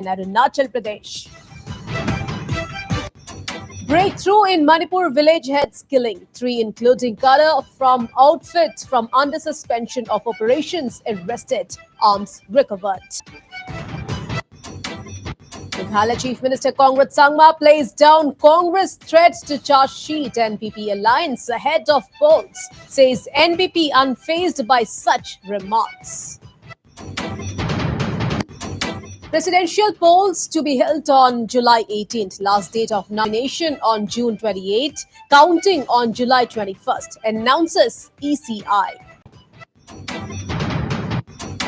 in Arunachal Pradesh. Breakthrough in Manipur village heads killing. 3 including color from outfit from under suspension of operations arrested. Arms recovered. Meghalaya Chief Minister Congress Sangma plays down Congress threats to charge sheet. NPP alliance ahead of polls, says NPP unfazed by such remarks. Presidential polls to be held on July 18th. Last date of nomination on June 28th. Counting on July 21st. Announces ECI.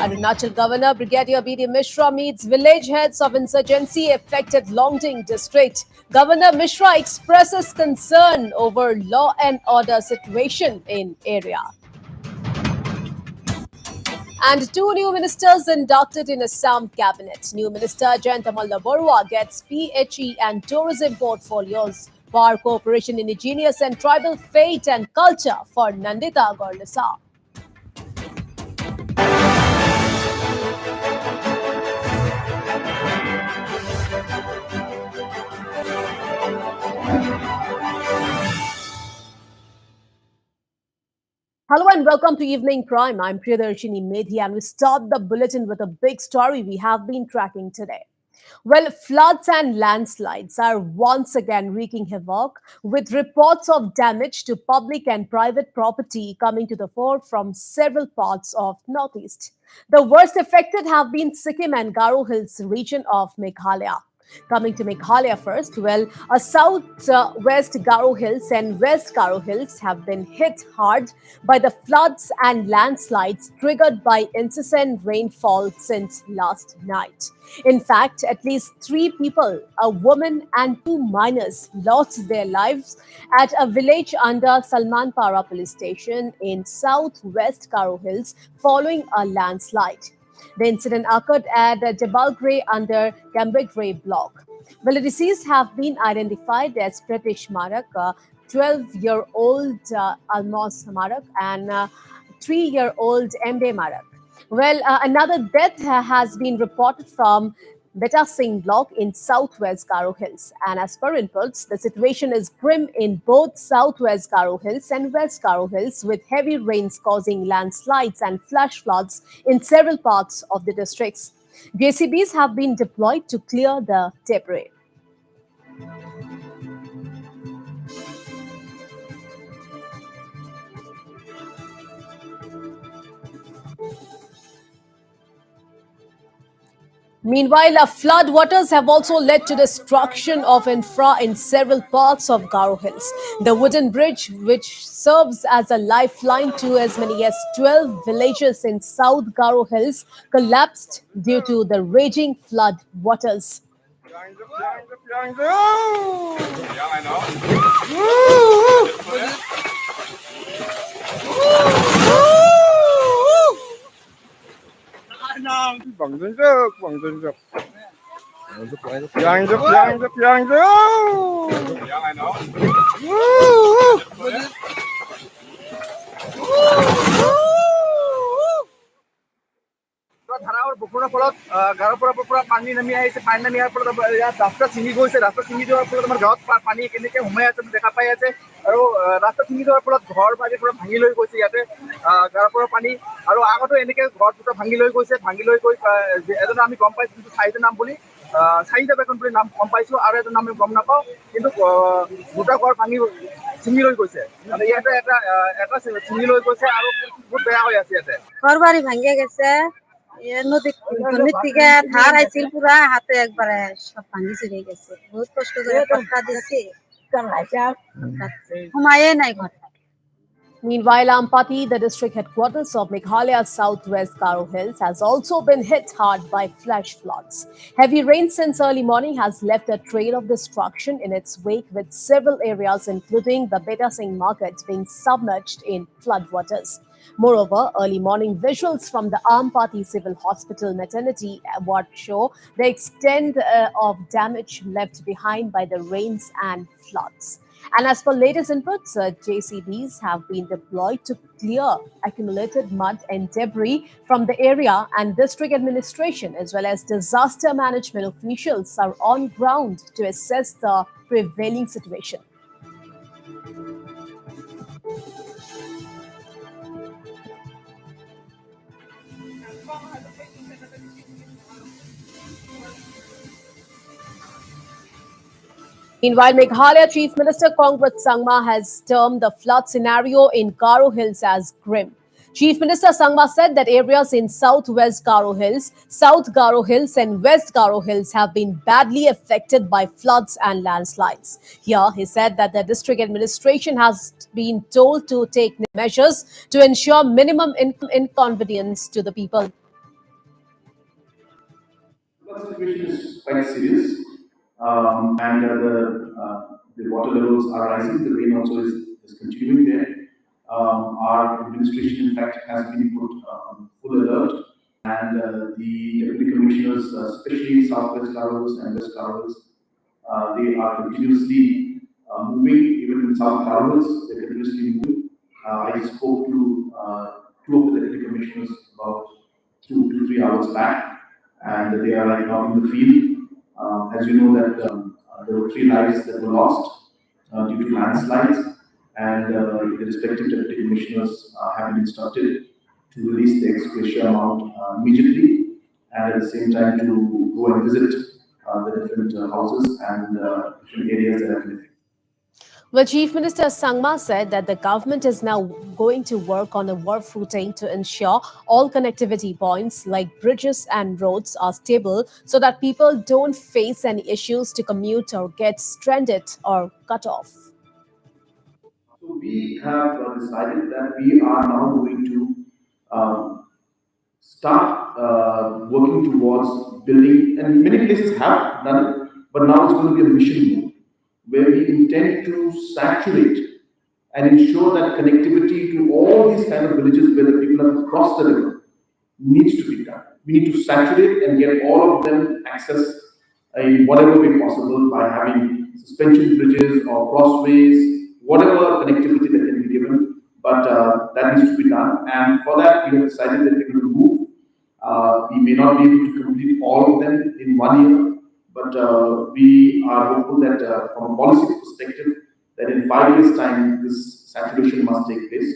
Arunachal Governor Brigadier B.D. Mishra meets village heads of insurgency-affected Longding district. Governor Mishra expresses concern over law and order situation in area. And 2 new ministers inducted in Assam cabinet. New minister Jayantamalla Barua gets PHE and tourism portfolios. Power Cooperation, Indigenous and Tribal Fate and Culture for Nandita Gorlisa. Hello and welcome to Evening Prime. I'm Priyadarshini Medhi and we start the bulletin with a big story we have been tracking today. Well, floods and landslides are once again wreaking havoc, with reports of damage to public and private property coming to the fore from several parts of Northeast. The worst affected have been Sikkim and Garo Hills region of Meghalaya. Coming to Meghalaya first, well, south-west Garo Hills and West Garo Hills have been hit hard by the floods and landslides triggered by incessant rainfall since last night. In fact, at least 3 people, a woman and 2 minors, lost their lives at a village under Salmanpara police station in southwest Garo Hills following a landslide. The incident occurred at Jabalgray under Kangpokpi block. Well, the deceased have been identified as Pratish Marak, 12-year-old Almos Marak, and 3-year-old Md Marak. Well, another death has been reported from Beta Singh block in southwest Garo Hills. And as per inputs, the situation is grim in both southwest Garo Hills and West Garo Hills, with heavy rains causing landslides and flash floods in several parts of the districts. JCBs have been deployed to clear the debris. Meanwhile, flood waters have also led to destruction of infra in several parts of Garo Hills. The wooden bridge, which serves as a lifeline to as many as 12 villages in South Garo Hills, collapsed due to the raging flood waters. ধাৰাৰ বৰষুণৰ ফলত গাঁৱৰ পৰা পানী নামি আহিছে। পানী নামি অহাৰ ফলত ইয়াত ৰাস্তা ছিঙি গৈছে। ৰাস্তা ছিঙি যোৱাৰ ফলত আমাৰ গাঁৱত পানী কেনেকৈ সোমাই আছে দেখা পাই আছে। আৰু ৰাস্তা ছিঙি যোৱাৰ ফলত ঘৰ বাৰীৰ পৰা ভাঙি লৈ গৈছে ইয়াতে গাঁৱৰ পৰা পানী। আৰু আগতো এনেকৈ ঘৰ দুটা ভাঙি লৈ গৈছে। ভাঙি লৈ গৈ এজনে আমি গম পাইছোঁ কিন্তু চাৰিটা নাম বুলি, চাৰিটা বেতন বুলি নাম গম পাইছোঁ, আৰু এজন নাম আমি গম নাপাওঁ। কিন্তু দুটা ঘৰ ভাঙি ছিঙি লৈ গৈছে। মানে ইয়াতে এটা ছিঙি লৈ গৈছে আৰু বহুত বেয়া হৈ আছে ইয়াতে। ঘৰ বাৰী ভাঙি গৈছে। নদীত থেকে ধার আইছিল পুরা হাতে একবারে সব ভাঙি চুরে গেছে। বহুত কষ্ট করে টাকা দিচ্ছি, ঘুমাইয়ে নাই ঘর। Meanwhile, Ampati, the district headquarters of Meghalaya southwest Garo Hills, has also been hit hard by flash floods. Heavy rain since early morning has left a trail of destruction in its wake, with several areas, including the Beta Singh market, being submerged in floodwaters. Moreover, early morning visuals from the Ampati Civil Hospital maternity ward show the extent of damage left behind by the rains and floods. And as per latest inputs, JCBs have been deployed to clear accumulated mud and debris from the area, and district administration as well as disaster management officials are on ground to assess the prevailing situation. Meanwhile, Meghalaya Chief Minister Kongrat Sangma has termed the flood scenario in Garo Hills as grim. Chief Minister Sangma said that areas in southwest Garo Hills, South Garo Hills, and West Garo Hills have been badly affected by floods and landslides. Here, he said that the district administration has been told to take measures to ensure minimum inconvenience to the people. The situation is quite serious, and the water levels are rising. The rain also is continuing there. Our administration, in fact, has been put on full alert, and the deputy commissioners, especially in Southwest Laos and West Laos, they are continuously moving. Even in South Laos, they're continuously moving. I spoke to two of the deputy commissioners about 2 to 3 hours back, and they are right now in the field. As you know, that there were 3 lives that were lost due to landslides, and the respective deputy commissioners have been instructed to release the ex gratia amount immediately, and at the same time to go and visit the different houses and different areas that have been affected. Well, Chief Minister Sangma said that the government is now going to work on a work footing to ensure all connectivity points like bridges and roads are stable so that people don't face any issues to commute or get stranded or cut off. So we have decided that we are now going to start working towards building, and many places have done it, but now it's going to be a mission mode where we intend to saturate and ensure that connectivity to all these kind of villages where the people have crossed the river needs to be done. We need to saturate and get all of them access in whatever way possible by having suspension bridges or crossways, whatever connectivity that can be given. But that needs to be done, and for that we have decided that we're going to move. We may not be able to complete all of them in 1 year, but we are hopeful that from a policy perspective, that in 5 years' time, this saturation must take place.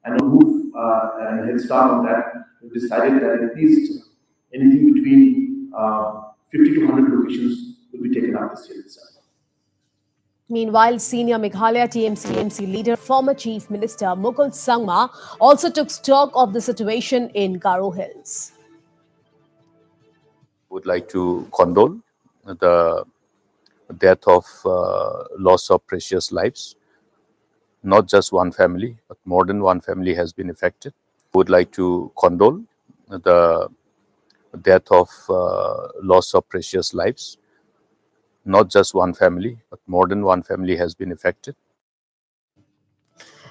And we'll move and head start on that. We've decided that at least anything between 50 to 100 locations will be taken up this year itself. Meanwhile, senior Meghalaya TMC leader, former Chief Minister Mukul Sangma, also took stock of the situation in Garo Hills. Would like to condole the death of loss of precious lives. Not just one family, but more than one family has been affected. Would like to condole the death of loss of precious lives. Not just one family, but more than one family has been affected.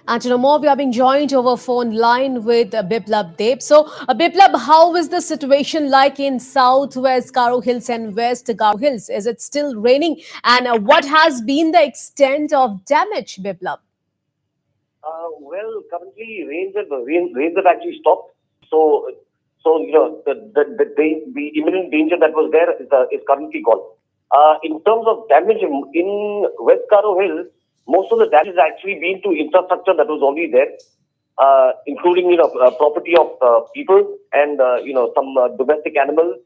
And to know more, we are being joined over phone line with Biplab Deb. So, Biplab, how is the situation like in southwest Garo Hills and west Garo Hills? Is it still raining? And what has been the extent of damage, Biplab? Well, currently rains have actually stopped. So you know the imminent danger that was there is currently gone. In terms of damage in West Garo Hills, most of the damage has actually been to infrastructure that was already there, including property of people and some domestic animals.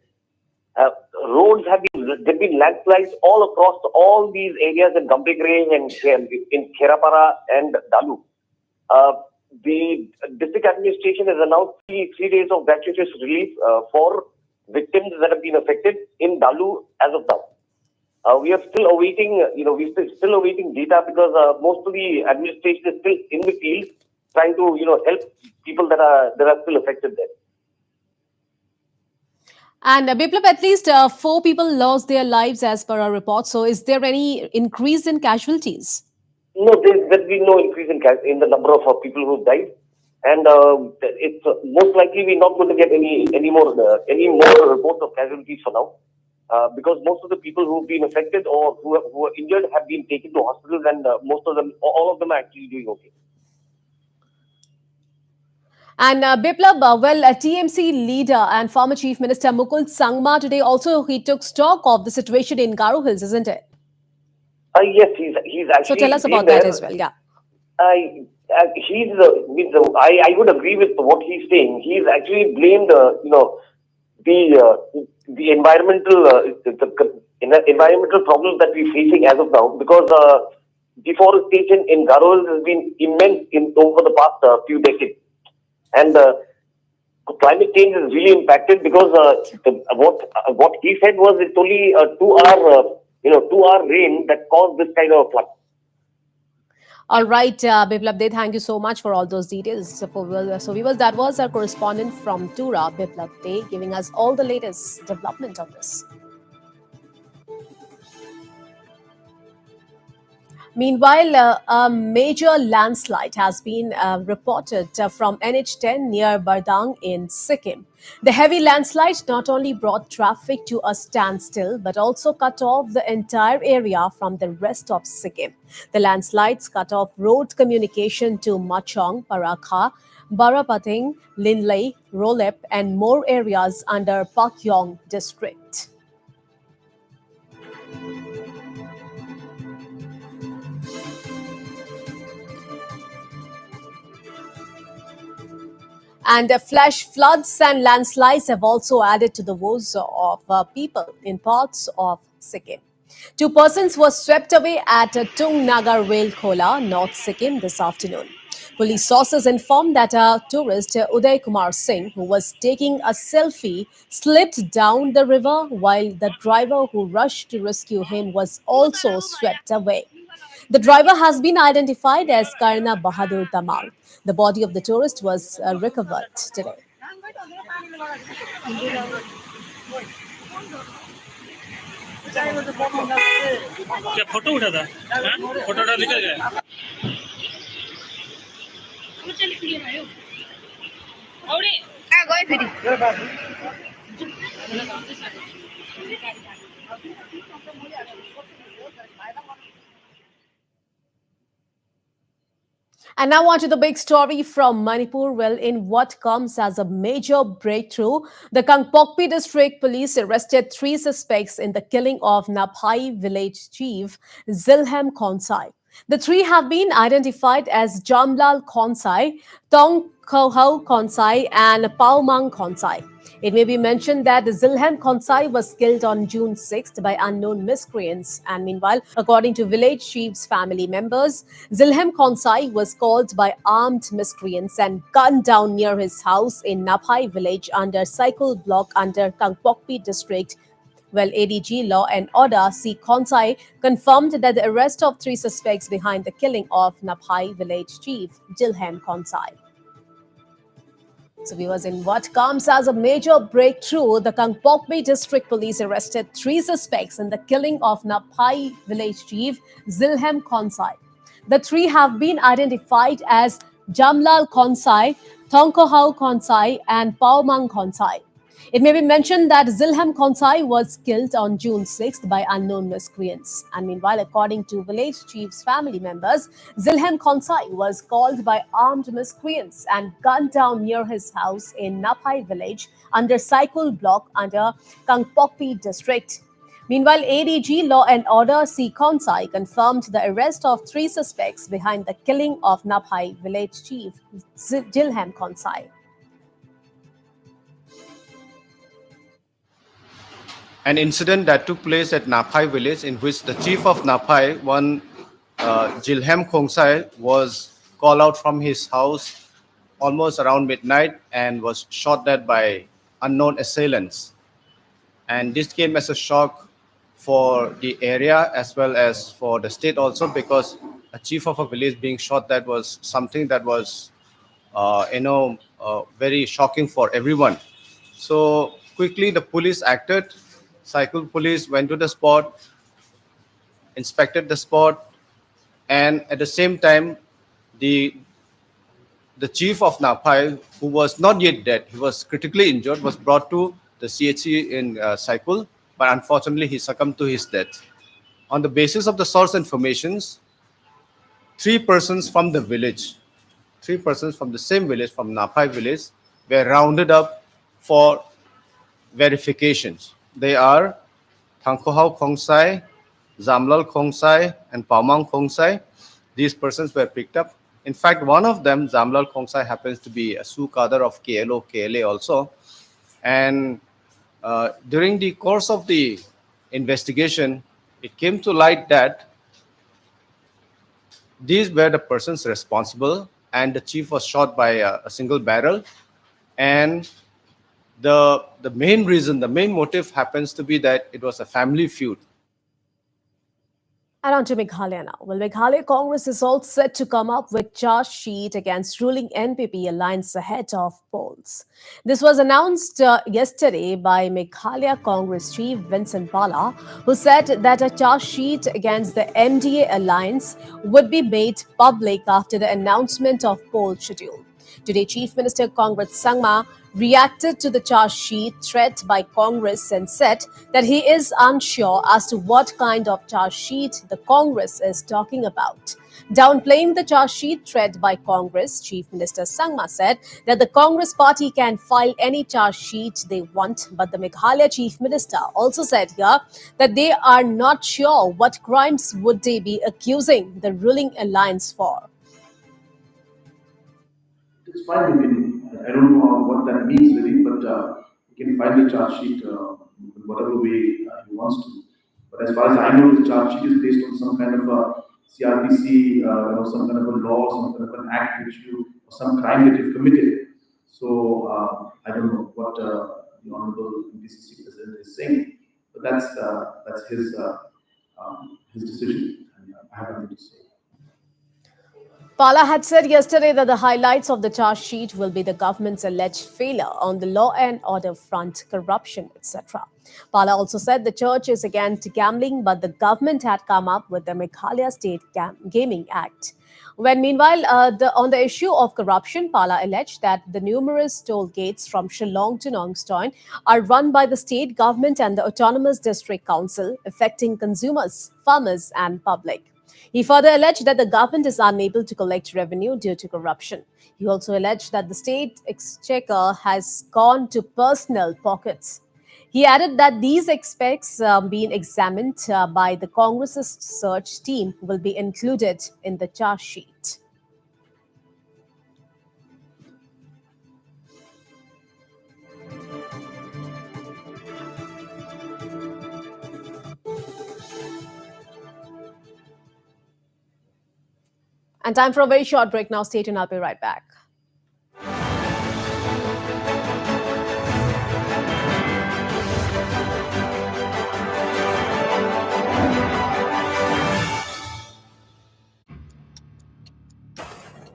Roads have been landslides all across all these areas in Gambigre and in Kherapara and Dalu. The district administration has announced 3 days of gratuitous relief for victims that have been affected in Dalu as of now. We are still awaiting, still awaiting data because most of the administration is still in the field trying to, help people that are still affected there. And Biplab, at least 4 people lost their lives as per our report. So, is there any increase in casualties? No, there's been no increase in the number of people who died, and it's most likely we're not going to get any more reports of casualties for now. because most of the people who've been affected or who are injured have been taken to hospitals, and most of them, all of them, are actually doing okay. And Biplab, TMC leader and former Chief Minister Mukul Sangma today also he took stock of the situation in Garo Hills, isn't it? Yes, he's So tell actually us been about there. that as well. Yeah. I agree with what he's saying. He's actually blamed, the environmental problems that we're facing as of now, because deforestation in Garo Hills has been immense over the past few decades, and climate change is really impacted because what he said was it's only a 2 hour rain that caused this kind of flood. All right, Biplab, thank you so much for all those details. So, viewers, that was our correspondent from Tura, Biplab Day, giving us all the latest development on this. Meanwhile, a major landslide has been reported from NH10 near Bardang in Sikkim. The heavy landslide not only brought traffic to a standstill but also cut off the entire area from the rest of Sikkim. The landslides cut off road communication to Machong, Parakha, Barapating, Linley, Rolep, and more areas under Pakyong district. And flash floods and landslides have also added to the woes of people in parts of Sikkim. 2 persons were swept away at Tung Nagar Rail Khola, North Sikkim, this afternoon. Police sources informed that a tourist, Uday Kumar Singh, who was taking a selfie, slipped down the river while the driver who rushed to rescue him was also swept away. The driver has been identified as Karna Bahadur Tamal. The body of the tourist was recovered today. क्या photo उठा था? Photo उठा निकल गया। And now on to the big story from Manipur. Well, in what comes as a major breakthrough, the Kangpokpi district police arrested 3 suspects in the killing of Napai village chief Zilham Konsai. The 3 have been identified as Jamlal Konsai, Tong Kohau Konsai, and Paumang Konsai. It may be mentioned that Zilham Konsai was killed on June 6th by unknown miscreants. And meanwhile, according to village chief's family members, Zilham Konsai was called by armed miscreants and gunned down near his house in Napai village under cycle block under Kangpokpi district. Well, ADG Law and Order C. Konsai confirmed that the arrest of 3 suspects behind the killing of Napai village chief Zilham Konsai. So, viewers, in what comes as a major breakthrough, the Kangpokpi district police arrested 3 suspects in the killing of Napai village chief Zilham Konsai. The 3 have been identified as Jamlal Konsai, Tongkohau Konsai, and Paumang Konsai. It may be mentioned that Zilham Konsai was killed on June 6th by unknown miscreants. And meanwhile, according to village chief's family members, Zilham Konsai was called by armed miscreants and gunned down near his house in Napai village under cycle block under Kangpokpi district. Meanwhile, ADG Law and Order C. Konsai confirmed the arrest of 3 suspects behind the killing of Napai village chief Zilham Konsai. An incident that took place at Napai village in which the chief of Napai, one Zilham Konsai, was called out from his house almost around midnight and was shot dead by unknown assailants. And this came as a shock for the area as well as for the state also, because a chief of a village being shot dead was something that was very shocking for everyone. So quickly the police acted. Cycle police went to the spot, inspected the spot, and at the same time, the chief of Napai, who was not yet dead, he was critically injured, was brought to the CHC in Cycle, but unfortunately he succumbed to his death. On the basis of the source informations, three persons from the same village, from Napai village, were rounded up for verifications. They are Thangkohau Konsai, Zamlal Konsai, and Paumang Konsai. These persons were picked up. In fact, one of them, Zamlal Konsai, happens to be a Sukadar of KLO, KLA also. And during the course of the investigation, it came to light that these were the persons responsible, and the chief was shot by a single barrel. And the main reason, the main motive happens to be that it was a family feud. And on to Meghalaya now. Well, Meghalaya Congress is all set to come up with charge sheet against ruling NPP alliance ahead of polls. This was announced yesterday by Meghalaya Congress chief Vincent Pala, who said that a charge sheet against the MDA alliance would be made public after the announcement of poll schedule. Today, Chief Minister Congress Sangma reacted to the charge sheet threat by Congress and said that he is unsure as to what kind of charge sheet the Congress is talking about. Downplaying the charge sheet threat by Congress, Chief Minister Sangma said that the Congress party can file any charge sheet they want, but the Meghalaya Chief Minister also said here that they are not sure what crimes would they be accusing the ruling alliance for. It's fine. I don't know what that means really, but you can file the charge sheet in whatever way he wants to. But as far as I know, the charge sheet is based on some kind of a CRPC, some kind of a law, some kind of an act or some crime that you've committed. So I don't know what the Honorable DCC President is saying, but that's his decision, and I have nothing to say. Pala had said yesterday that the highlights of the charge sheet will be the government's alleged failure on the law and order front, corruption, etc. Pala also said the church is against gambling, but the government had come up with the Meghalaya State Gaming Act. When meanwhile, on the issue of corruption, Pala alleged that the numerous toll gates from Shillong to Nongstoin are run by the state government and the Autonomous District Council, affecting consumers, farmers and public. He further alleged that the government is unable to collect revenue due to corruption. He also alleged that the state exchequer has gone to personal pockets. He added that these aspects being examined by the Congress's search team will be included in the charge sheet. And time for a very short break now. Stay tuned. I'll be right back.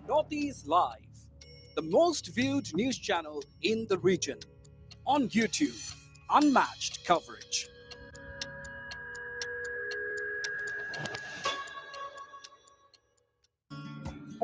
Northeast Live, the most viewed news channel in the region. On YouTube, unmatched coverage.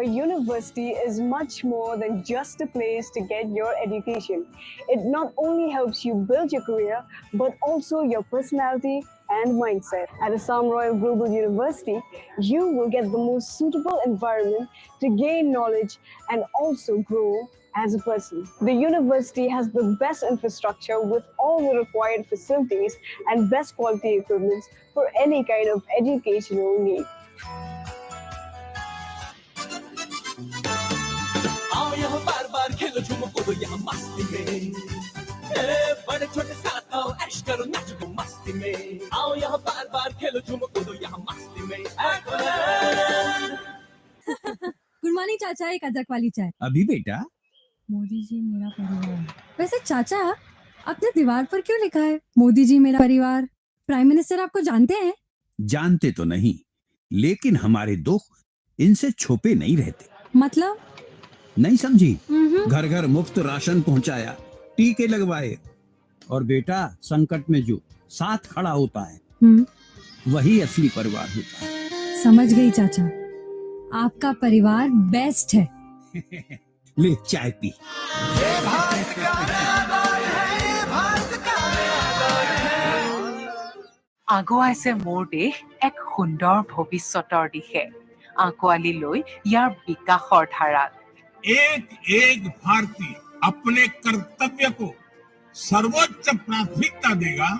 A university is much more than just a place to get your education. It not only helps you build your career, but also your personality and mindset. At Assam Royal Global University, you will get the most suitable environment to gain knowledge and also grow as a person. The university has the best infrastructure with all the required facilities and best quality equipment for any kind of educational need. Good morning चाचा, एक अदरक वाली चाय। अभी बेटा। मोदी जी मेरा परिवार। वैसे चाचा, आपने दीवार पर क्यों लिखा है मोदी जी मेरा परिवार? प्राइम मिनिस्टर आपको जानते हैं? जानते तो नहीं, लेकिन हमारे दुख इनसे छुपे नहीं रहते। मतलब? नहीं समझी? घर घर मुफ्त राशन पहुंचाया, टीके लगवाए, और बेटा संकट में जो साथ खड़ा होता है वही असली परिवार होता है। समझ गई चाचा, आपका परिवार बेस्ट है। ले चाय पी। আগুৱাইছে মোৰ দেশ এক সুন্দৰ ভৱিষ্যতৰ দিশে আঁকোৱালি লৈ ইয়াৰ বিকাশৰ ধাৰাত एक एक भारतीय अपने कर्तव्य को सर्वोच्च प्राथमिकता देगा,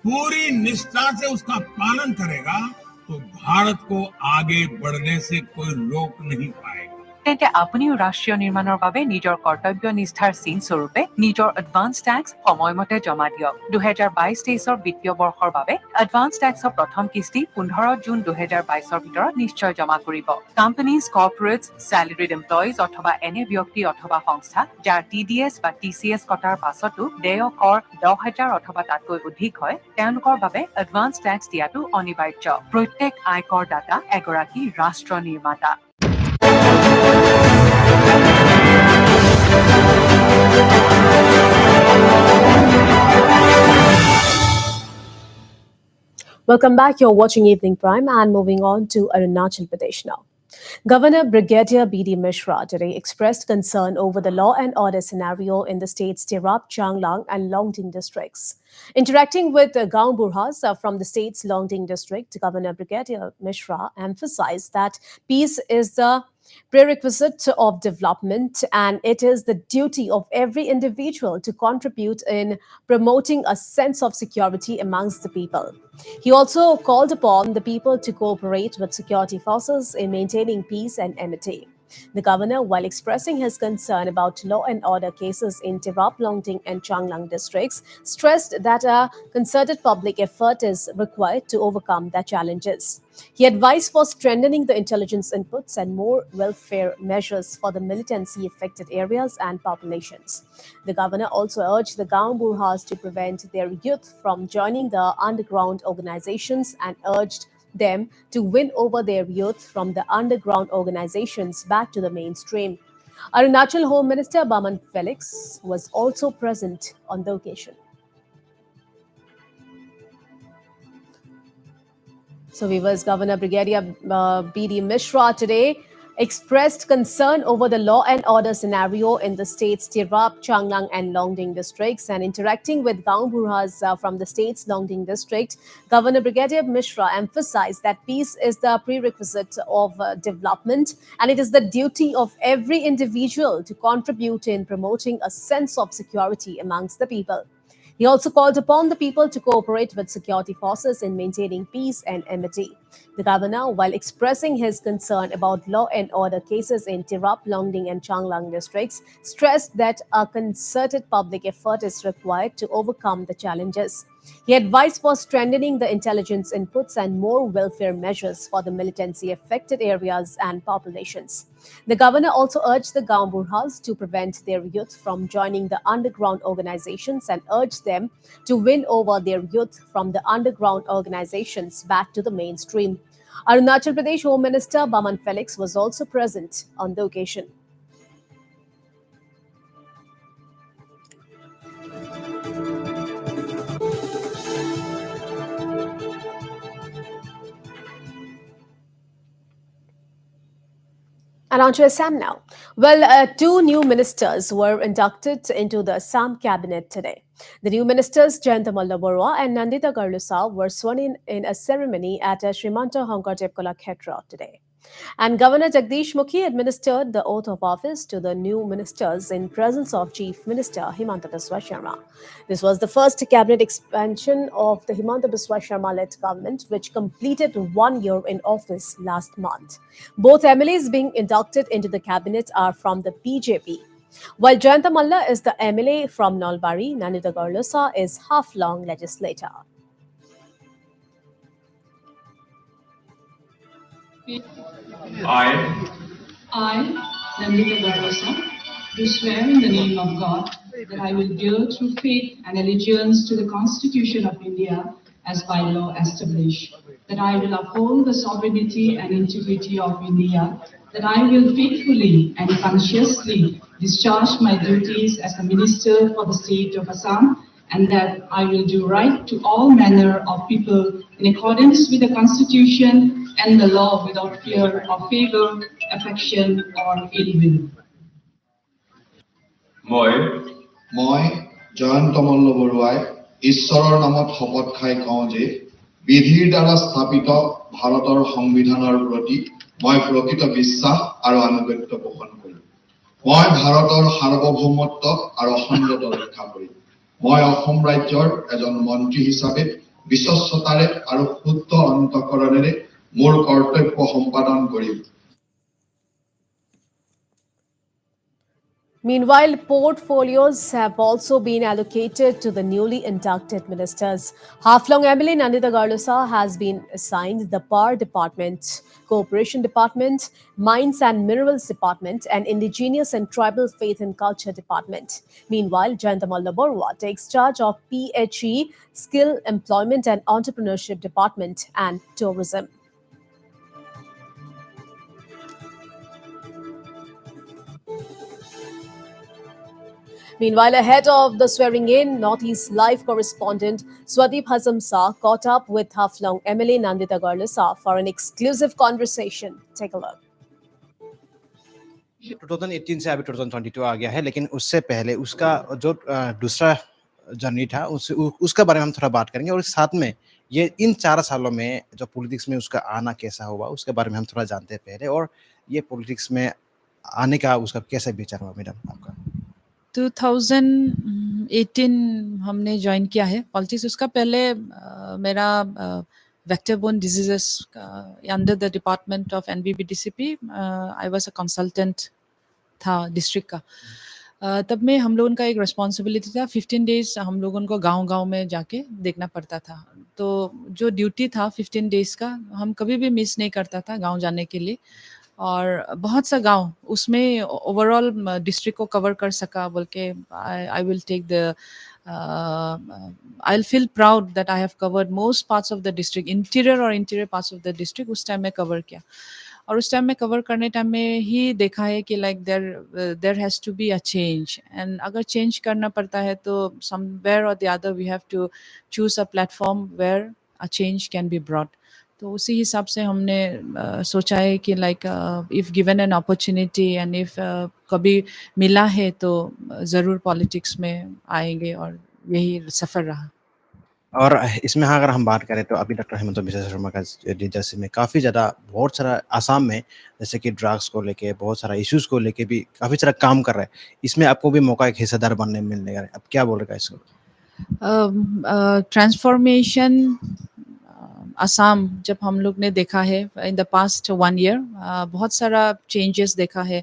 पूरी निष्ठा से उसका पालन करेगा, तो भारत को आगे बढ़ने से कोई रोक नहीं पाएगा। তেন্তে আপুনিও ৰাষ্ট্ৰীয় নিৰ্মাণৰ বাবে নিজৰ কৰ্তব্য নিষ্ঠাৰ চিন স্বৰূপে নিজৰ এডভান্স টেক্স সময়মতে জমা দিয়ক 2022-23 বিত্তীয় বৰ্ষৰ বাবে এডভান্স টেক্সৰ প্ৰথম কিস্তি 15 জুন 2022 ভিতৰত নিশ্চয় জমা কৰিব কোম্পানীজ কৰ্পোৰেটছ স্যালাৰিড এমপ্লয়িজ অথবা এনে ব্যক্তি অথবা সংস্থা যাৰ টিডিএছ বা টিচিএছ কটাৰ পাছতো দেয় কৰ 10,000 অথবা তাতকৈ অধিক হয় তেওঁলোকৰ বাবে এডভান্স টেক্স দিয়াটো অনিবাৰ্য প্ৰত্যেক আয়কৰ দাতা এগৰাকী ৰাষ্ট্ৰ নিৰ্মাতা Welcome back. You're watching Evening Prime and moving on to Arunachal Pradesh now. Governor Brigadier B.D. Mishra today expressed concern over the law and order scenario in the state's Tirap, Changlang, and Longding districts. Interacting with Gaon Burhas from the state's Longding district, Governor Brigadier Mishra emphasized that peace is the prerequisite of development and it is the duty of every individual to contribute in promoting a sense of security amongst the people. He also called upon the people to cooperate with security forces in maintaining peace and amity. The governor, while expressing his concern about law and order cases in Tirap, Longding, and Changlang districts, stressed that a concerted public effort is required to overcome the challenges. He advised for strengthening the intelligence inputs and more welfare measures for the militancy affected areas and populations. The governor also urged the Gaon Burhas to prevent their youth from joining the underground organizations and urged them to win over their youth from the underground organizations back to the mainstream. Arunachal Home Minister Baman Felix was also present on the occasion. So, viewers, Governor Brigadier B.D. Mishra today expressed concern over the law and order scenario in the state's Tirap, Changlang, and Longding districts. And interacting with Gaon Burhas from the state's Longding district, Governor Brigadier Mishra emphasized that peace is the prerequisite of development and it is the duty of every individual to contribute in promoting a sense of security amongst the people. He also called upon the people to cooperate with security forces in maintaining peace and amity. The governor, while expressing his concern about law and order cases in Tirap, Longding, and Changlang districts, stressed that a concerted public effort is required to overcome the challenges. He advised for strengthening the intelligence inputs and more welfare measures for the militancy affected areas and populations. The governor also urged the Gaon Burhas to prevent their youth from joining the underground organizations and urged them to win over their youth from the underground organizations back to the mainstream. Arunachal Pradesh Home Minister Baman Felix was also present on the occasion. And on to Assam now. Well, two new ministers were inducted into the Assam cabinet today. The new ministers, Jayanta Malla Borua and Nandita Garlusa, were sworn in a ceremony at Srimanta Honkardev Kalakshetra today. And Governor Jagdish Mukhi administered the oath of office to the new ministers in presence of Chief Minister Himanta Biswa Sharma. This was the first cabinet expansion of the Himanta Biswa Sharma-led government, which completed 1 year in office last month. Both MLAs being inducted into the cabinet are from the BJP. While Jayanta Malla is the MLA from Nalbari, Nandita Garlusa is half-long legislator. I, Nandita Garlusa, do swear in the name of God that I will bear true faith and allegiance to the Constitution of India as by law established, that I will uphold the sovereignty and integrity of India, that I will faithfully and conscientiously discharge my duties as a minister for the state of Assam, and that I will do right to all manner of people in accordance with the Constitution and the law without fear or favor, affection or ill will. মই জয়ন্ত মল্ল বৰুৱাই ঈশ্বৰৰ নামত শপত খাই কওঁ যে বিধিৰ দ্বাৰা স্থাপিত ভাৰতৰ সংবিধানৰ প্ৰতি মই প্ৰকৃত বিশ্বাস আৰু আনুগত্য পোষণ কৰিম। মই ভাৰতৰ সাৰ্বভৌমত্ব আৰু অখণ্ডতা ৰক্ষা কৰিম। মই অসম ৰাজ্যৰ এজন মন্ত্ৰী হিচাপে বিশ্বস্ততাৰে আৰু শুদ্ধ অন্তঃকৰণেৰে মোৰ কৰ্তব্য সম্পাদন কৰিম। Meanwhile, portfolios have also been allocated to the newly inducted ministers. Haflong MLA Nandita Garlusa has been assigned the Power Department, Cooperation Department, Mines and Minerals Department, and Indigenous and Tribal Faith and Culture Department. Meanwhile, Jayantamal Borua takes charge of PHE, Skill, Employment and Entrepreneurship Department, and Tourism. Meanwhile, ahead of the swearing-in, Northeast Live correspondent Swadeep Hazamsa caught up with Haflong MLA Nandita Garlusa for an exclusive conversation. Take a look. 2018 से अभी 2022 आ गया है, लेकिन उससे पहले उसका जो दूसरा जर्नी था उसका बारे में हम थोड़ा बात करेंगे, और साथ में ये इन 4 सालों में जो पॉलिटिक्स में उसका आना कैसा हुआ उसके बारे में हम थोड़ा जानते हैं पहले, और ये पॉलिटिक्स में आने का उसका कैसा विचार हुआ मैडम आपका? 2018 हमने ज्वाइन किया है पॉलिटिक्स। उसका पहले मेरा vector borne diseases under the department of NBBDCP I was a consultant था डिस्ट्रिक्ट का। तब में हम लोगों का एक रिस्पॉन्सिबिलिटी था 15 डेज हम लोगों को गांव-गांव में जाके देखना पड़ता था। तो जो ड्यूटी था 15 डेज का हम कभी भी मिस नहीं करता था गांव जाने के लिए, और बहुत सा गांव उसमें ओवरऑल डिस्ट्रिक्ट को कवर कर सका बोल के I will take the I will feel proud that I have covered most parts of the district, interior और interior parts of the district उस टाइम में कवर किया। और उस टाइम में कवर करने टाइम में ही देखा है कि like there has to be a change, and अगर चेंज करना पड़ता है तो somewhere or the other we have to choose a platform where a change can be brought. तो उसी हिसाब से हमने सोचा है कि like if given an opportunity and if कभी मिला है तो ज़रूर पॉलिटिक्स में आएंगे, और यही सफ़र रहा। और इसमें अगर हम बात करें तो अभी डॉक्टर हेमंत बिश्वा शर्मा का लीडरशिप में काफ़ी ज़्यादा बहुत सारा आसाम में जैसे कि ड्रग्स को लेके बहुत सारा इश्यूज़ को लेके भी काफ़ी सारा काम कर रहा है, इसमें आपको भी मौका एक हिस्सेदार बनने मिलने का, अब क्या बोलेगा इसको? ट्रांसफॉर्मेशन असम जब हम लोग ने देखा है इन द पास्ट 1 ईयर बहुत सारा चेंजेस देखा है,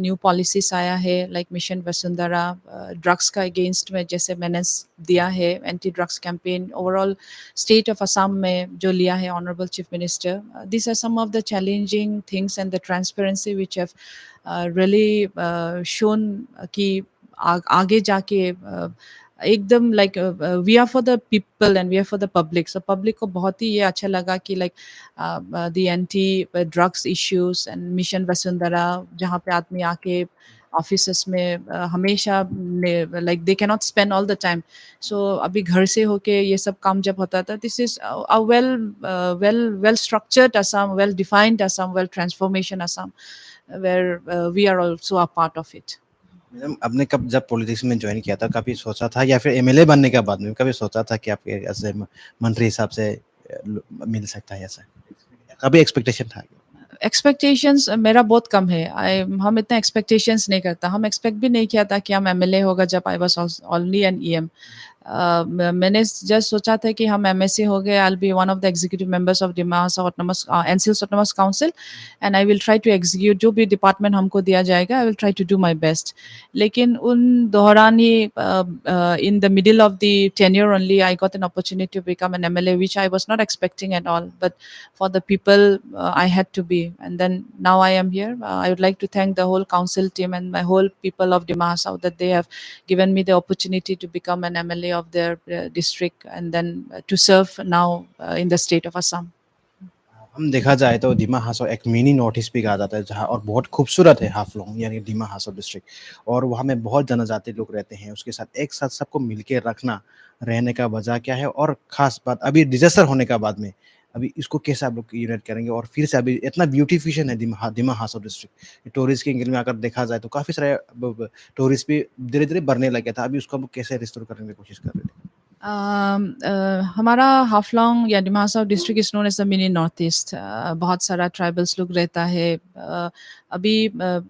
न्यू पॉलिसीज आया है लाइक मिशन वसुंधरा, ड्रग्स का अगेंस्ट में जैसे मैंने दिया है anti drugs campaign, overall state of Assam में जो लिया है honourable chief minister, this are some of the challenging things and the transparency which have really shown कि आगे जाके एकदम like we are for the people and we are for the public. So public को बहुत ही ये अच्छा लगा कि like the anti drugs issues and mission Vasundhara जहाँ पे आदमी आके ऑफिस में हमेशा like they can not spend all the time, so अभी घर से होके ये सब काम जब होता था, this is a well structured Assam, well defined Assam, well transformation Assam where we are also a part of it. आपने कब जब पॉलिटिक्स में ज्वाइन किया था कभी सोचा था, या फिर एमएलए बनने के बाद में कभी सोचा था कि आपके ऐसे मंत्री हिसाब से मिल सकता है, ऐसा कभी एक्सपेक्टेशन था? एक्सपेक्टेशंस मेरा बहुत कम है, हम इतना एक्सपेक्टेशंस नहीं करता, हम एक्सपेक्ट भी नहीं किया था कि हम एमएलए होगा जब I was only an EM. मैंने जस्ट सोचा था कि हम एमएससी हो गए, I will be one of the executive members of Dima Hasao autonomous NCL autonomous council and I will try to execute जो भी डिपार्टमेंट हमको दिया जाएगा, I will try to do my best. लेकिन उन दौरान ही in the middle of the tenure only I got an opportunity to become N MLA which I was not expecting at all, but for the people I had to be, and then now I am here. I would like to thank the whole council team and my whole people of Dima Hasao that they have given me the opportunity to become an MLA of their district and then to serve now in the state of Assam. हम देखा जाए तो डिमा हासाओ एक mini North east भी कहा जाता है जहाँ, और बहुत खूबसूरत है हाफलोंग यानी डिमा हासाओ डिस्ट्रिक्ट, और वहाँ में बहुत जनजाति लोग रहते हैं, उसके साथ एक साथ सबको मिलके रखना रहने का वजह क्या है, और ख़ास बात अभी डिजास्टर होने का बाद में अभी इसको कैसे आप लोग यूनाइट करेंगे, और फिर से अभी इतना ब्यूटिफिकेशन है डिमा हासाओ डिस्ट्रिक्ट, टूरिस्ट के एंगल में अगर देखा जाए तो काफ़ी सारे टूरिस्ट भी धीरे धीरे बढ़ने लगे था, अभी उसको कैसे रिस्टोर करने की कोशिश कर रहे थे? हमारा हाफलोंग या Dima Hasao district is known as the mini North East. बहुत सारा ट्राइबल्स लोग रहता है। अभी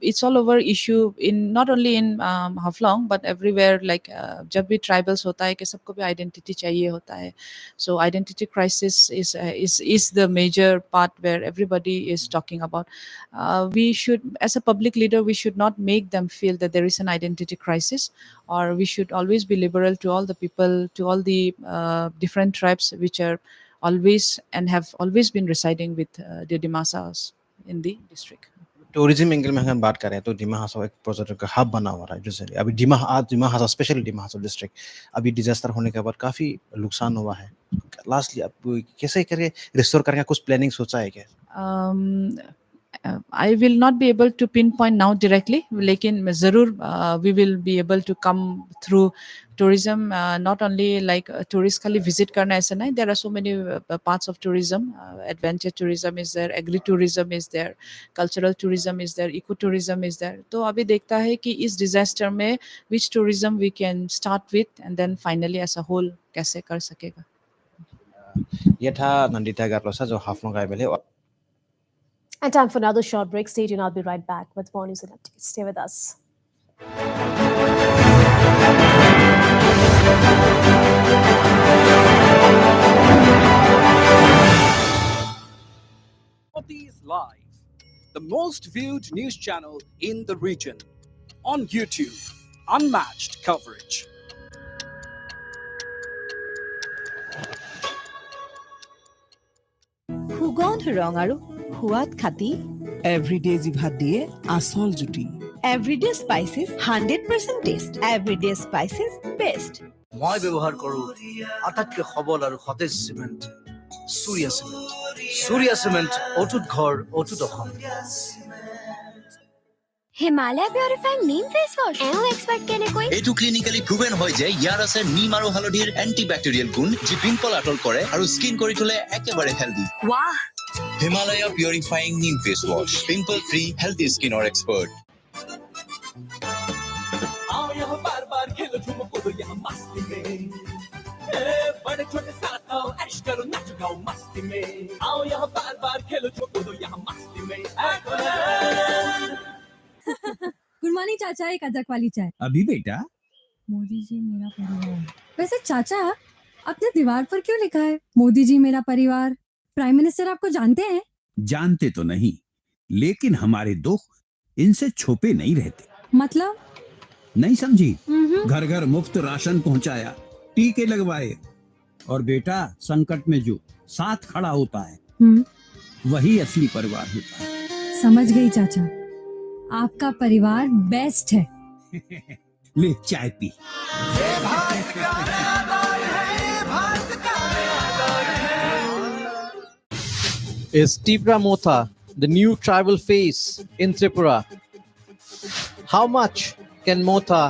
it's all over issue in not only in Haflong but everywhere. Like जब भी ट्राइबल्स होता है कि सबको भी आइडेंटिटी चाहिए होता है। सो identity crisis is the major part where everybody is talking about. We should, as a public leader, we should not make them feel that there is an identity crisis, or we should always be liberal to all the people, to all the different tribes which are always and have always been residing with the Dimasas in the district. Tourism angle में हम बात करें तो डिमा हासाओ एक पर्यटन का hub बना हुआ है। जैसे अभी डिमा हासाओ स्पेशली डिमा हासाओ डिस्ट्रिक्ट अभी डिजास्टर होने के बाद काफी नुकसान हुआ है। लास्टली अब कैसे करके रिस्टोर करने का कुछ प्लानिंग सोचा है क्या? I will not be able to pinpoint now directly, लेकिन जरूर we will be able to come through tourism, not only like tourists खाली visit करना ऐसा नहीं। There are so many parts of tourism. Adventure tourism is there, agri tourism is there, cultural tourism is there, eco tourism is there. तो अभी देखता है कि इस disaster में which tourism we can start with and then finally as a whole कैसे कर सकेगा। ये था नंदिता गारलोसा जो हाफलोंग का MLA. And time for another short break. Stay tuned. I'll be right back with more news and updates. Stay with us. Northeast Live, the most viewed news channel in the region. On YouTube, unmatched coverage. সুগন্ধ ৰং আৰু সোৱাদ খাতি everyday জিভাত দিয়ে আসল জুতি everyday spices 100% test everyday spices best মই ব্যৱহাৰ কৰো আটাইতকৈ সবল আৰু সতেজ সিমেন্ট সূৰ্যা সিমেন্ট অটুট ঘৰ অটুট অসম। Himalaya Purifying Neem Face Wash এও এক্সপার্ট কেনে কই এটু ক্লিনিক্যালি প্রুভেন হয় যে ইয়ার আছে নিম আৰু হালধিৰ এন্টিব্যাকটেৰিয়েল গুণ যি পিম্পল আটল কৰে আৰু স্কিন কৰি তোলে একেবাৰে হেলদি। वाह Himalaya Purifying Neem Face Wash, pimple free healthy skin or expert। आओ यहाँ बार-बार खेलो झूमो कूदो यहाँ मस्ती में बड़े छोटे साथ आओ ऐश करो नाचो गाओ मस्ती में आओ यहाँ बार-बार खेलो झूमो कूदो यहाँ मस्ती में गुड मॉर्निंग चाचा, एक अदरक वाली चाय। अभी बेटा? मोदी जी मेरा परिवार। वैसे चाचा अपने दीवार पर क्यों लिखा है मोदी जी मेरा परिवार? प्राइम मिनिस्टर आपको जानते हैं? जानते तो नहीं, लेकिन हमारे दुख इनसे छुपे नहीं रहते। मतलब? नहीं समझी? घर घर मुफ्त राशन पहुंचाया, टीके लगवाए, और बेटा संकट में जो साथ खड़ा होता है वही असली परिवार होता है। समझ गई चाचा, आपका परिवार बेस्ट है। ले चाय P. Is Tripura Motha the new tribal face in Tripura? How much can Motha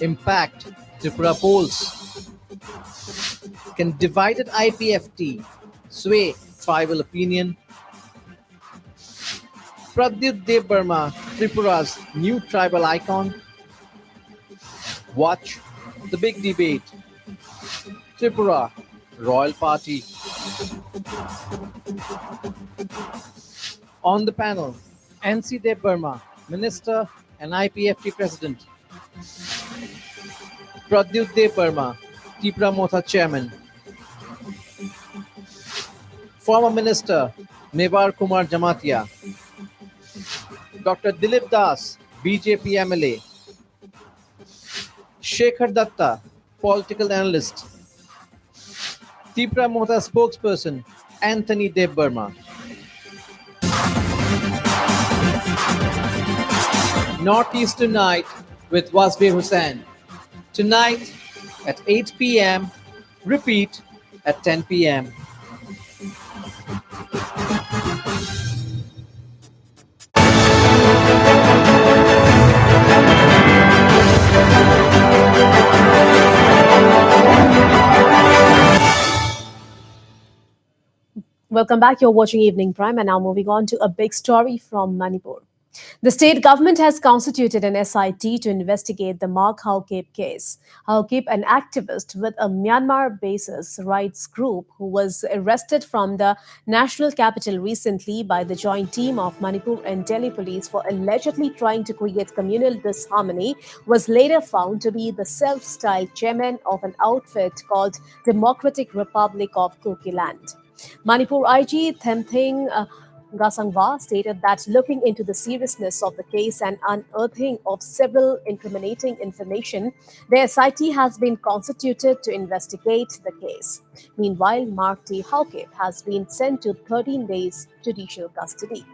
impact Tripura polls? Can divided IPFT sway tribal opinion? Pradyut Dev Burma, Tripura's new tribal icon. Watch the big debate. Tripura Royal Party. On the panel, NC Dev Burma, Minister and IPFT President. Pradyut Dev Burma, Tripura Motha Chairman. Former Minister Mewar Kumar Jamatia. Dr. Dilip Das, BJP MLA. Shekhar Datta, political analyst. Tripura Motha spokesperson Anthony Dev Burma. Northeast Tonight with Wasbir Hussain. Tonight at 8 p.m. Repeat at 10 p.m. Welcome back. You're watching Evening Prime, and now moving on to a big story from Manipur. The state government has constituted an SIT to investigate the Mark Haokip case. Haokip, an activist with a Myanmar-based rights group who was arrested from the national capital recently by the joint team of Manipur and Delhi police for allegedly trying to create communal disharmony, was later found to be the self-styled chairman of an outfit called Democratic Republic of Kukiland. Manipur IG Themthing Gasangwa stated that looking into the seriousness of the case and unearthing of several incriminating information, the SIT has been constituted to investigate the case. Meanwhile, Mark T. Haukip has been sent to 13 days judicial custody.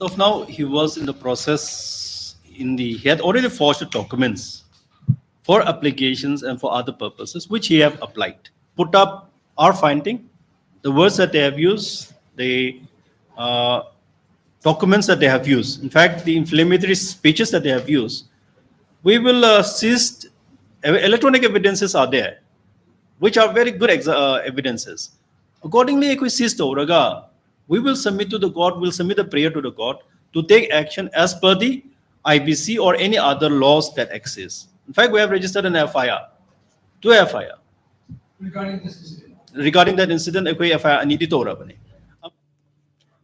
So now he was in the process, he had already forged documents for applications and for other purposes, which he have applied. Put up our finding, the words that they have used, the documents that they have used, in fact, the inflammatory speeches that they have used. We will seize, electronic evidences are there, which are very good evidences. Accordingly, if we seize the Oraga, we will submit to the God, we'll submit a prayer to the God to take action as per the IBC or any other laws that exist. In fact, we have registered an FIR, 2 FIR. Regarding that incident, if we FIR, need to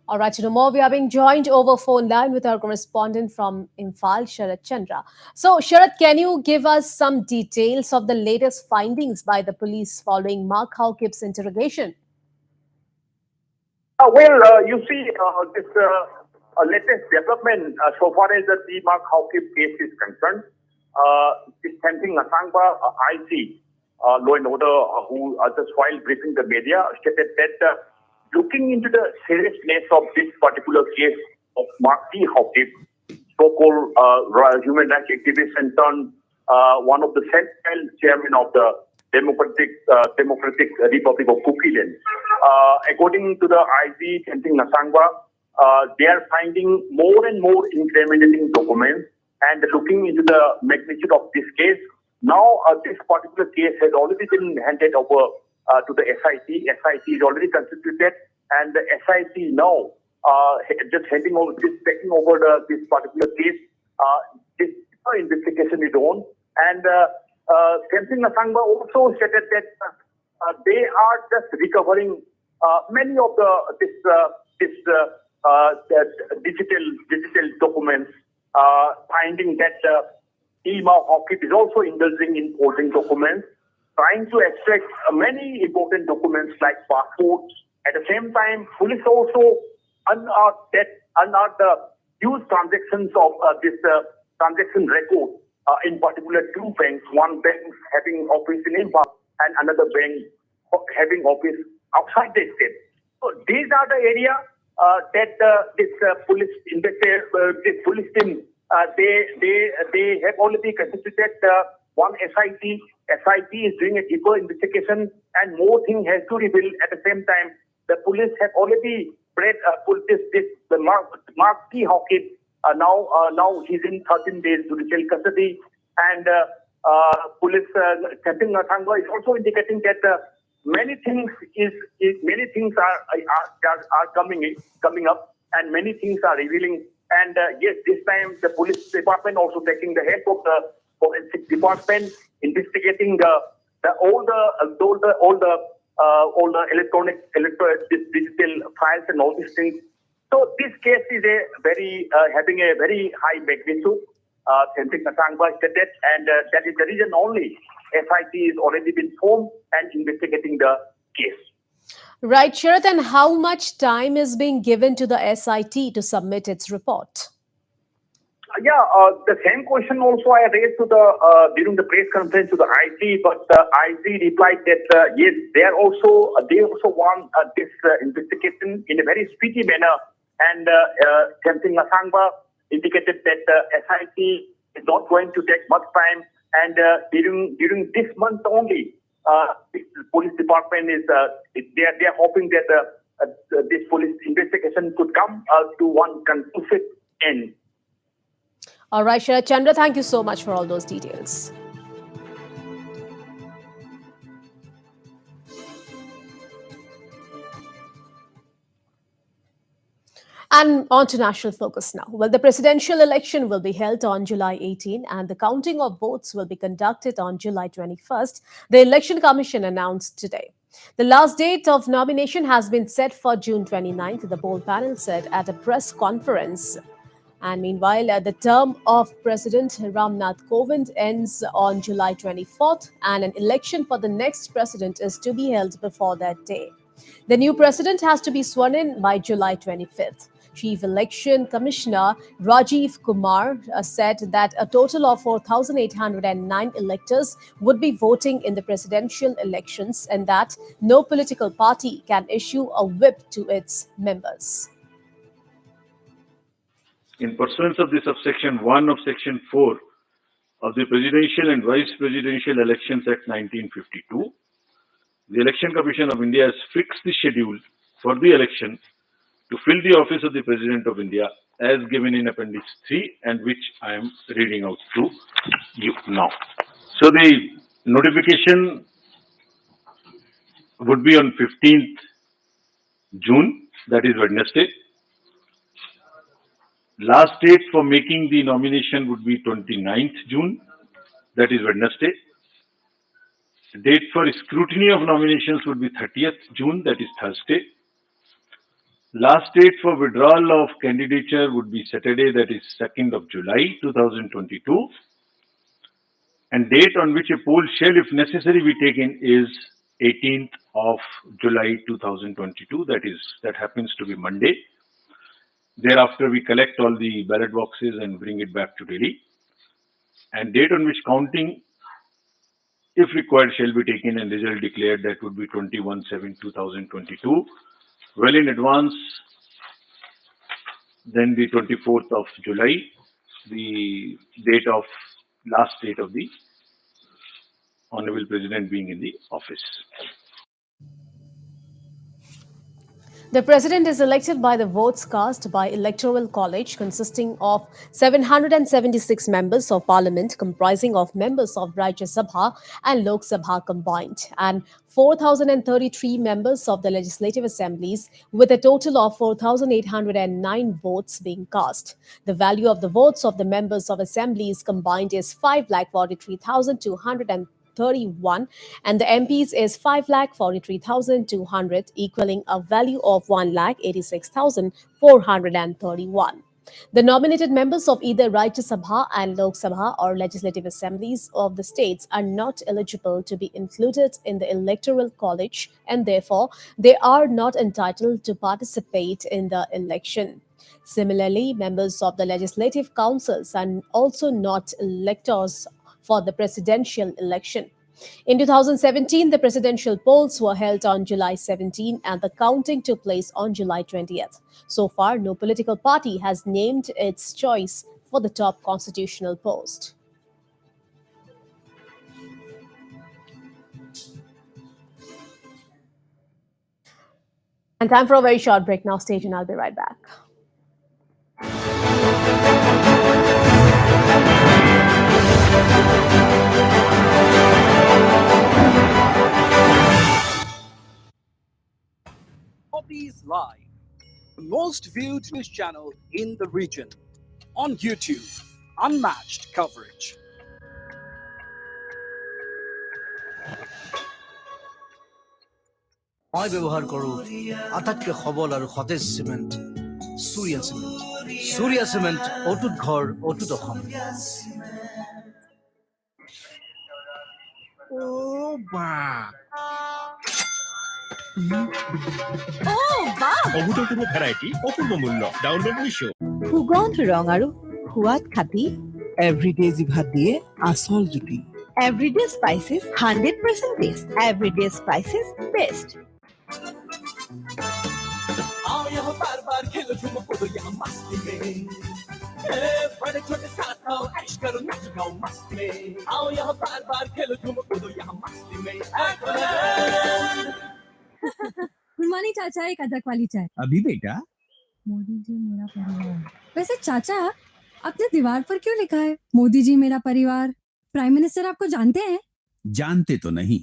All right, to know more, we are being joined over phone line with our correspondent from Imphal, Sharat Chandra. So, Sharat, can you give us some details of the latest findings by the police following Mark Haukip's interrogation? You see, this latest development so far as the Mark Haukip case is concerned, this Tenzing Nasangba IC, law and order, who just while briefing the media, stated that looking into the seriousness of this particular case of Mark T. Haukip, so-called human rights activist and turned one of the central chairman of the Democratic Republic of Kukiland. According to the IG Tenzing Nasangwa, they are finding more and more incriminating documents and looking into the magnitude of this case. Now, this particular case has already been handed over to the SIT. SIT is already constituted, and the SIT now just taking over this particular case. This investigation is on, and Tenzing Nasangba also stated that they are just recovering many of digital documents, finding that Mark Haukip is also indulging in forging documents, trying to extract many important documents like passports. At the same time, police also unearthed the huge transactions of this transaction record, in particular 2 banks, one bank having office in Imphal and another bank having office outside the state. So these are the area that this police team, they have already constituted one SIT. SIT is doing a deeper investigation, and more things has to reveal. At the same time, the police have already put the Mark T. Haukip. Now he's in 13 days judicial custody, and police Tenzing Nasangwa is also indicating that many things are coming up, and many things are revealing. And yes, this time the police department also taking the help of the forensic department, investigating all the digital files and all these things. So this case is having a very high magnitude. Tenzing Nasangba stated, and that is the reason only SIT is already been formed and investigating the case. Right, Sharat, and how much time is being given to the SIT to submit its report? The same question also I raised to during the press conference to the IG, but the IG replied that yes, they also want this investigation in a very speedy manner, and Tenzing Nasangba indicated that SIT is not going to take much time, and during this month only, the police department is they are hoping that this police investigation could come to one conclusive end. All right, Sharat Chandra, thank you so much for all those details. And on to national focus now. Well, the presidential election will be held on July 18 and the counting of votes will be conducted on July 21st, the Election Commission announced today. The last date of nomination has been set for June 29th, the poll panel said at a press conference. And meanwhile, the term of President Ramnath Kovind ends on July 24th, and an election for the next president is to be held before that day. The new president has to be sworn in by July 25th. Chief Election Commissioner Rajiv Kumar said that a total of 4,809 electors would be voting in the presidential elections and that no political party can issue a whip to its members. In pursuance of the subsection 1 of section 4 of the Presidential and Vice Presidential Elections Act 1952, the Election Commission of India has fixed the schedule for the election to fill the office of the President of India as given in Appendix 3 and which I am reading out to you now. So the notification would be on 15th June, that is Wednesday. Last date for making the nomination would be 29th June, that is Wednesday. Date for scrutiny of nominations would be 30th June, that is Thursday. Last date for withdrawal of candidature would be Saturday, that is 2nd of July 2022. And date on which a poll shall, if necessary, be taken is 18th of July 2022, that happens to be Monday. Thereafter, we collect all the ballot boxes and bring it back to Delhi. And date on which counting, if required, shall be taken and result declared, that would be 21/7/2022. Well in advance, then the 24th of July, the last date of the Honorable President being in the office. The president is elected by the votes cast by Electoral College consisting of 776 members of parliament comprising of members of Rajya Sabha and Lok Sabha combined and 4,033 members of the legislative assemblies with a total of 4,809 votes being cast. The value of the votes of the members of assemblies combined is 5,43,231 and the MPs is 5,43,200 equaling a value of 1,86,431. The nominated members of either Rajya Sabha and Lok Sabha or legislative assemblies of the states are not eligible to be included in the Electoral College and therefore they are not entitled to participate in the election. Similarly, members of the legislative councils are also not electors for the presidential election. In 2017, the presidential polls were held on July 17 and the counting took place on July 20th. So far, no political party has named its choice for the top constitutional post. And time for a very short break now. Stay tuned, I'll be right back. Kangpokpi Live, the most viewed news channel in the region. On YouTube, unmatched coverage. মই ব্যৱহাৰ কৰোঁ আটাইতকৈ সবল আৰু সতেজ cement Surya cement. Surya cement অটুট ঘৰ অটুট অসম। অভূতপূৰ্ব ভেৰাইটি অপূৰ্ব মূল্য ডাউনলোড কৰিছোঁ। সুগন্ধ ৰং আৰু সোৱাদ খাতি এভৰিডে জিভাত দিয়ে আচল জুতি। Everyday spices 100% test. Everyday spices best. आओ यहाँ बार बार खेलो झूमो कूदो यहाँ मस्ती में बड़े छोटे साथ आओ ऐश करो नाच गाओ मस्ती में आओ यहाँ बार बार खेलो झूमो कूदो यहाँ मस्ती में गुड मॉर्निंग चाचा, एक अदरक वाली चाय। अभी बेटा। मोदी जी मेरा परिवार। वैसे चाचा, आपने दीवार पर क्यों लिखा है मोदी जी मेरा परिवार? प्राइम मिनिस्टर आपको जानते हैं? जानते तो नहीं,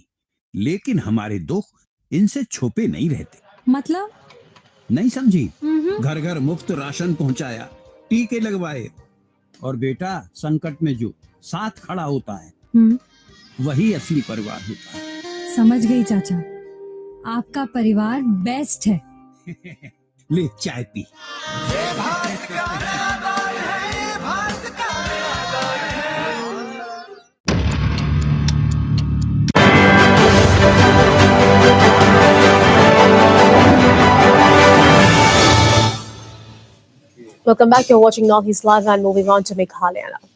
लेकिन हमारे दुख इनसे छुपे नहीं रहते। मतलब नहीं समझी? घर घर मुफ्त राशन पहुंचाया, टीके लगवाए और बेटा संकट में जो साथ खड़ा होता है वही असली परिवार होता है। समझ गई चाचा, आपका परिवार बेस्ट है। ले चाय P. Welcome back. You're watching Northeast Live and moving on to Meghalaya now.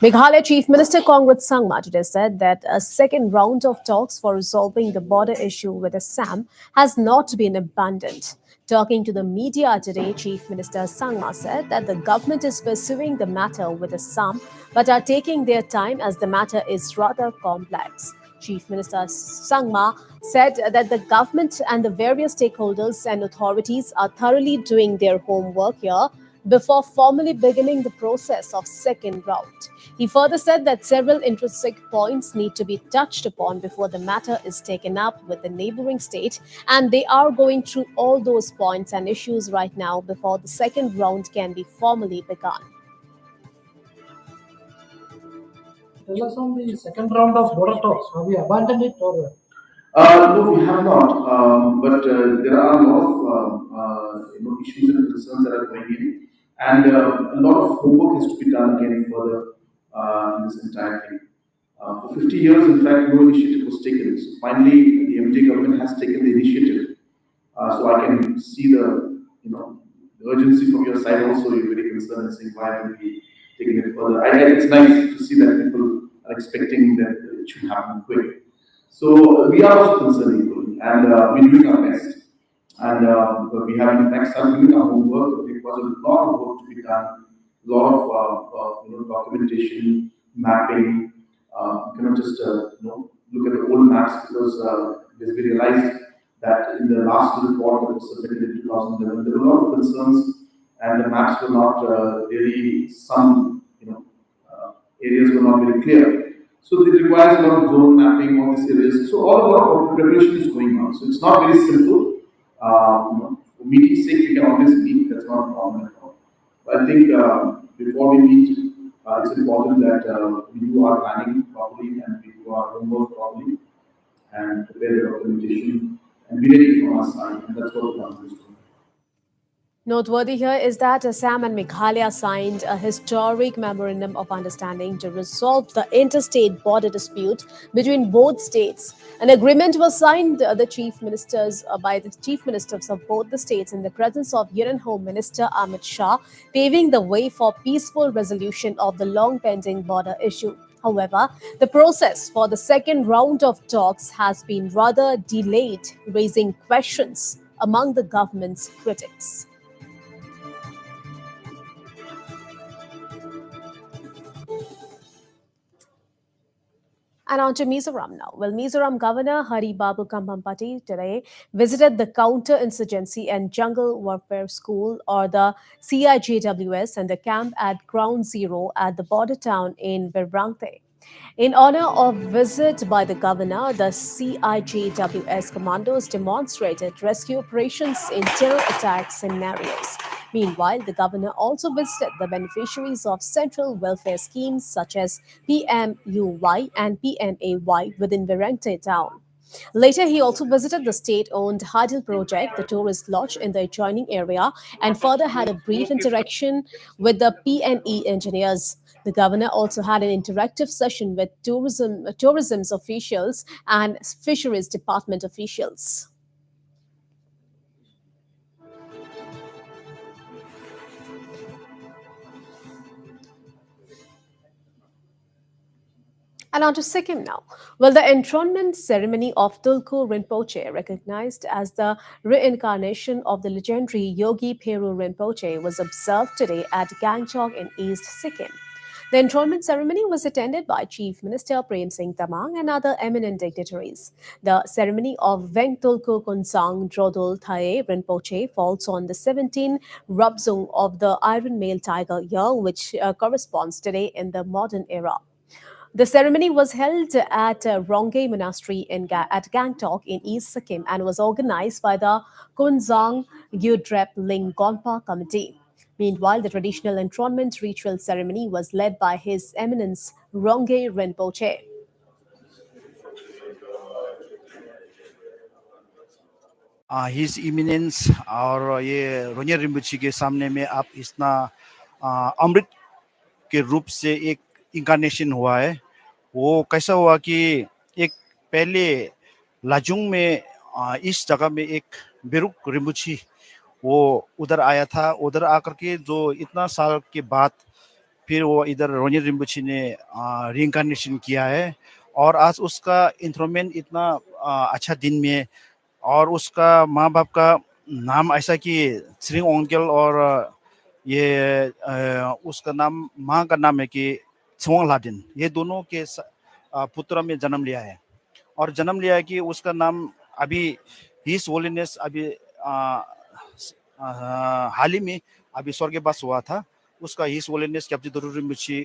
Meghalaya Chief Minister Kongwat Sangma today said that a second round of talks for resolving the border issue with Assam has not been abandoned. Talking to the media today, Chief Minister Sangma said that the government is pursuing the matter with Assam but are taking their time as the matter is rather complex. Chief Minister Sangma said that the government and the various stakeholders and authorities are thoroughly doing their homework here before formally beginning the process of second round. He further said that several intrinsic points need to be touched upon before the matter is taken up with the neighboring state, and they are going through all those points and issues right now before the second round can be formally begun. Tell us on the second round of border talks. Have we abandoned it or? No, we have not. But there are a lot of issues and concerns that are going in, and a lot of homework has to be done again further in this entire thing. For 50 years, in fact, no initiative was taken. So finally, the MJ government has taken the initiative. So I can see the urgency from your side also. You're very concerned and saying why haven't we taken it further. It's nice to see that people are expecting that it should happen quick. So we are also concerned equally, and we're doing our best. And we have in fact started doing our homework. There was a lot of work to be done, a lot of documentation, mapping. You cannot just look at the old maps because we realized that in the last report that was submitted in 2011, there were a lot of concerns, and the maps were not really some areas were not very clear. So it requires a lot of zone mapping, all these areas. So a lot of preparation is going on. So it's not very simple. For meeting's sake, we can always meet. That's not a problem at all. But I think before we meet, it's important that we do our planning properly and we do our homework properly and prepare the documentation and be ready from our side. And that's what the government is doing. Noteworthy here is that Assam and Meghalaya signed a historic memorandum of understanding to resolve the interstate border dispute between both states. An agreement was signed by the chief ministers of both the states in the presence of Union Home Minister Amit Shah, paving the way for peaceful resolution of the long-pending border issue. However, the process for the second round of talks has been rather delayed, raising questions among the government's critics. And on to Mizoram now. Well, Mizoram Governor Hari Babu Kangpokpi today visited the Counter-Insurgency and Jungle Warfare School, or the CIJWS, and the camp at Ground Zero at the border town in Birbrangte. In honor of visit by the governor, the CIJWS commandos demonstrated rescue operations in terror attack scenarios. Meanwhile, the governor also visited the beneficiaries of central welfare schemes such as PMUY and PMAY within Virengte town. Later, he also visited the state-owned Hardil project, the tourist lodge in the adjoining area, and further had a brief interaction with the PNE engineers. The governor also had an interactive session with tourism's officials and fisheries department officials. And on to Sikkim now. Well, the enthronement ceremony of Tulku Rinpoche, recognized as the reincarnation of the legendary Yogi Peru Rinpoche, was observed today at Gangtok in East Sikkim. The enthronement ceremony was attended by Chief Minister Prem Singh Tamang and other eminent dignitaries. The ceremony of Veng Tulku Kunsang Drodul Thae Rinpoche falls on the 17th Rabzung of the Iron Male Tiger year, which corresponds today in the modern era. The ceremony was held at Ronggay Monastery at Gangtok in East Sikkim and was organized by the Kunzang Gyudrep Ling Gonpa Committee. Meanwhile, the traditional enthronement ritual ceremony was led by His Eminence Ronggay Rinpoche. His eminence और ये रोनियर रिम्बुची के सामने में आप इतना अमृत के रूप से एक इंकारनेशन हुआ है। वो कैसा हुआ कि एक पहले लाजुंग में इस जगह में एक बेरुक रिम्बुची वो उधर आया था। उधर आकर के जो इतना साल के बाद फिर वो इधर रोनियर रिम्बुची ने रीइंकारनेशन किया है और आज उसका इंथ्रोमेंट इतना अच्छा दिन में और उसका माँ बाप का नाम ऐसा कि श्रिंग ओंगल और ये उसका नाम माँ का नाम है कि छुआंग लादेन। ये दोनों के पुत्र में जन्म लिया है और जन्म लिया है कि उसका नाम अभी हिज होलीनेस अभी हाल ही में अभी स्वर्गवास हुआ था। उसका हिज होलीनेस कैप्टन दरुर रिम्बुची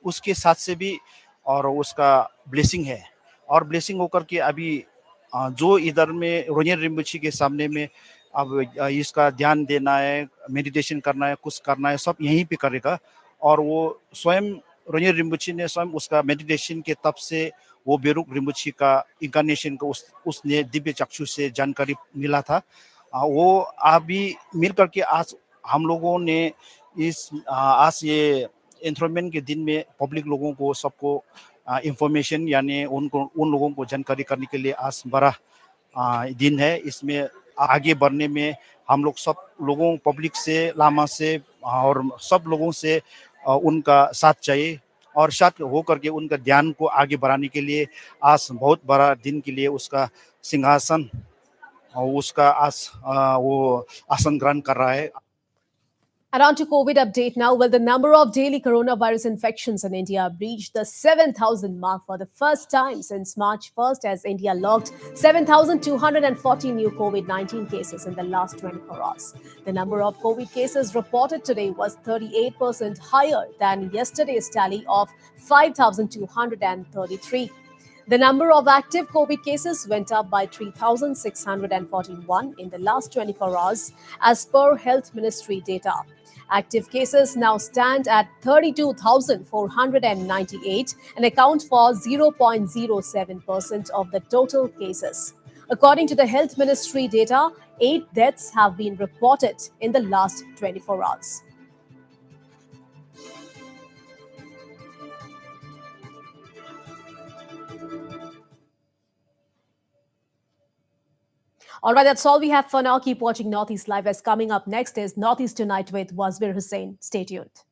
उसके साथ से भी और उसका ब्लेसिंग है और ब्लेसिंग होकर के अभी जो इधर में रोनियर रिम्बुची के सामने में अब इसका ध्यान देना है, मेडिटेशन करना है, कुछ करना है, सब यहीं पे करेगा। और वो स्वयं रोनियर रिम्बुची ने स्वयं उसका मेडिटेशन के तब से वो बेरुक रिम्बुची का इंकारनेशन को उसने दिव्य चक्षु से जानकारी मिला था। वो अभी मिल करके आज हम लोगों ने इस आज ये एंथ्रोनमेंट के दिन में पब्लिक लोगों को सबको इंफॉर्मेशन यानी उन लोगों को जानकारी करने के लिए आज बड़ा दिन है। इसमें आगे बढ़ने में हम लोग सब लोगों पब्लिक से लामा से और सब लोगों से उनका साथ चाहिए और साथ होकर के उनका ध्यान को आगे बढ़ाने के लिए आज बहुत बड़ा दिन के लिए उसका सिंहासन और उसका आज वो आसन ग्रहण कर रहा है। And on to COVID update now. Well, the number of daily coronavirus infections in India breached the 7,000 mark for the first time since March 1st as India logged 7,240 new COVID-19 cases in the last 24 hours. The number of COVID cases reported today was 38% higher than yesterday's tally of 5,233. The number of active COVID cases went up by 3,641 in the last 24 hours as per Health Ministry data. Active cases now stand at 32,498 and account for 0.07% of the total cases. According to the Health Ministry data, 8 deaths have been reported in the last 24 hours. All right, that's all we have for now. Keep watching Northeast Live as coming up next is Northeast Tonight with Wazir Hussain. Stay tuned.